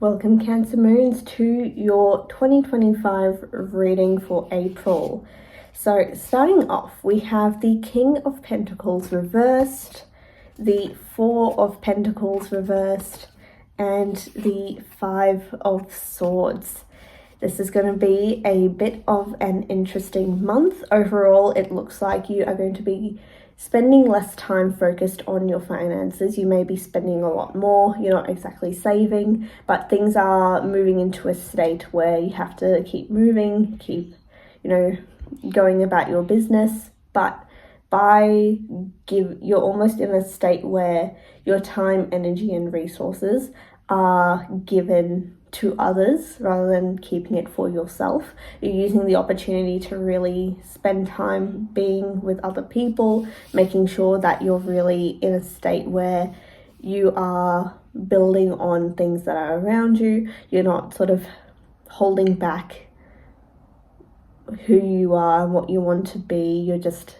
Welcome Cancer Moons to your 2025 reading for April. So starting off, we have the King of Pentacles reversed, the Four of Pentacles reversed, and the Five of Swords. This is going to be a bit of an interesting month. Overall, it looks like you are going to be spending less time focused on your finances. You may be spending a lot more. You're not exactly saving, but things are moving into a state where you have to keep moving, keep, going about your business. But you're almost in a state where your time, energy, and resources are given to others rather than keeping it for yourself. You're using the opportunity to really spend time being with other people, making sure that you're really in a state where you are building on things that are around you. You're not sort of holding back who you are and what you want to be. You're just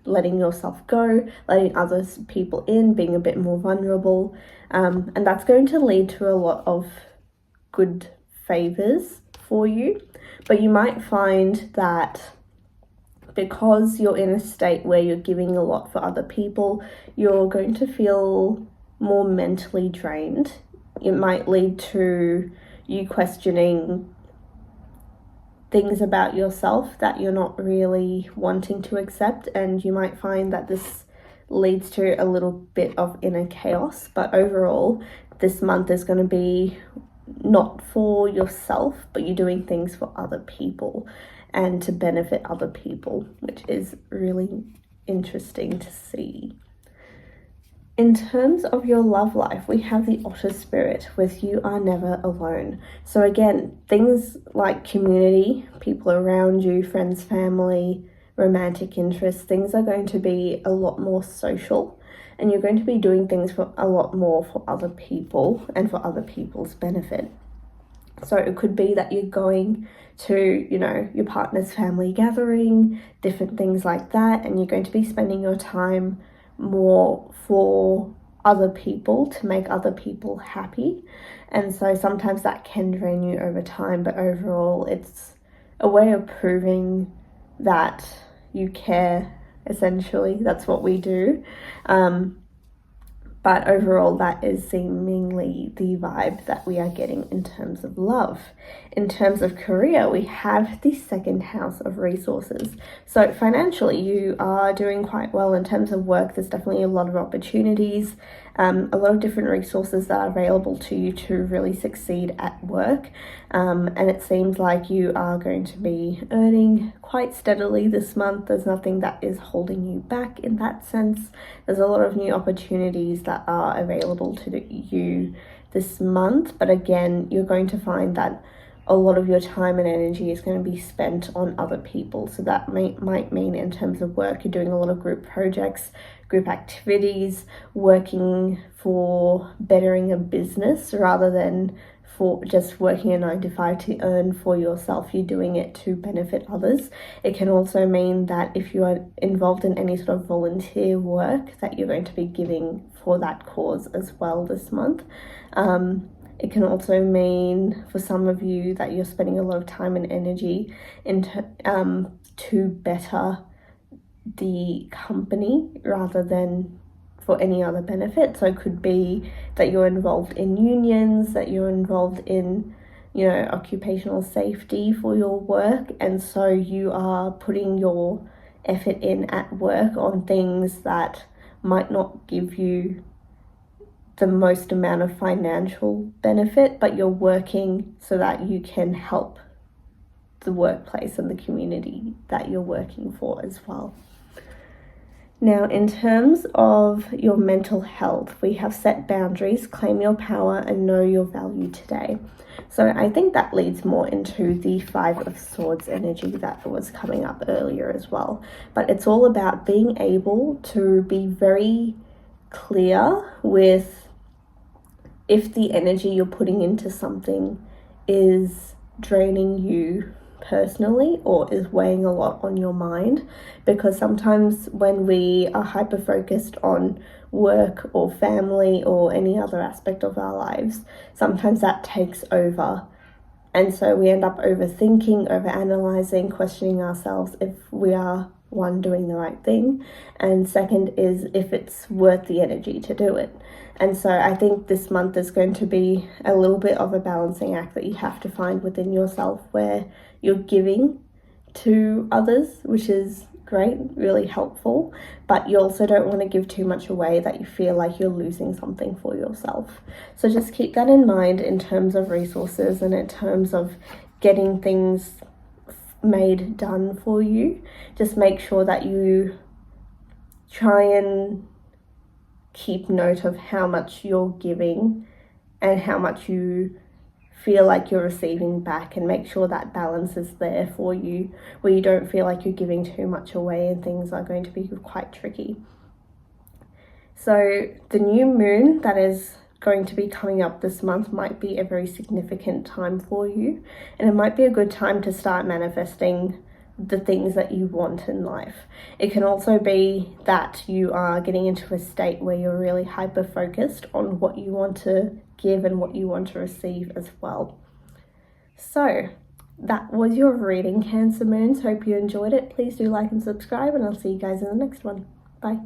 letting yourself go, letting other people in, being a bit more vulnerable. And that's going to lead to a lot of good favors for you. But you might find that because you're in a state where you're giving a lot for other people, you're going to feel more mentally drained. It might lead to you questioning things about yourself that you're not really wanting to accept, and you might find that this leads to a little bit of inner chaos. But overall, this month is going to be not for yourself, but you're doing things for other people and to benefit other people, which is really interesting to see. In terms of your love life, we have the Otter Spirit with You Are Never Alone. So again, things like community, people around you, friends, family, romantic interests, things are going to be a lot more social, and you're going to be doing things for a lot more for other people and for other people's benefit. So it could be that you're going to, your partner's family gathering, different things like that, and you're going to be spending your time more for other people to make other people happy. And so sometimes that can drain you over time, but overall it's a way of proving that you care. Essentially, that's what we do. But overall, that is seemingly the vibe that we are getting in terms of love. In terms of career, we have the second house of resources. So financially, you are doing quite well. In terms of work, there's definitely a lot of opportunities, a lot of different resources that are available to you to really succeed at work. And it seems like you are going to be earning quite steadily this month. There's nothing that is holding you back in that sense. There's a lot of new opportunities that are available to you this month. But again, you're going to find that a lot of your time and energy is going to be spent on other people. So that might mean in terms of work, you're doing a lot of group projects, group activities, working for bettering a business rather than for just working a 9-to-5 to earn for yourself. You're doing it to benefit others. It can also mean that if you are involved in any sort of volunteer work, that you're going to be giving for that cause as well this month. It can also mean for some of you that you're spending a lot of time and energy to better the company rather than for any other benefit. So it could be that you're involved in unions, that you're involved in, occupational safety for your work. And so you are putting your effort in at work on things that might not give you the most amount of financial benefit, but you're working so that you can help the workplace and the community that you're working for as well. Now, in terms of your mental health, we have set boundaries, claim your power, and know your value today. So I think that leads more into the Five of Swords energy that was coming up earlier as well. But it's all about being able to be very clear with if the energy you're putting into something is draining you personally or is weighing a lot on your mind, because sometimes when we are hyper focused on work or family or any other aspect of our lives, sometimes that takes over, and so we end up overthinking, overanalyzing, questioning ourselves if we are, one, doing the right thing, and second is if it's worth the energy to do it. And so I think this month is going to be a little bit of a balancing act that you have to find within yourself, where you're giving to others, which is great, really helpful, but you also don't want to give too much away that you feel like you're losing something for yourself. So just keep that in mind in terms of resources and in terms of getting things done for you. Just make sure that you try and keep note of how much you're giving and how much you feel like you're receiving back, and make sure that balance is there for you, where you don't feel like you're giving too much away and things are going to be quite tricky. So the new moon that is going to be coming up this month might be a very significant time for you, and it might be a good time to start manifesting the things that you want in life. It can also be that you are getting into a state where you're really hyper focused on what you want to give and what you want to receive as well. So that was your reading, Cancer Moons. Hope you enjoyed it. Please do like and subscribe, and I'll see you guys in the next one. Bye.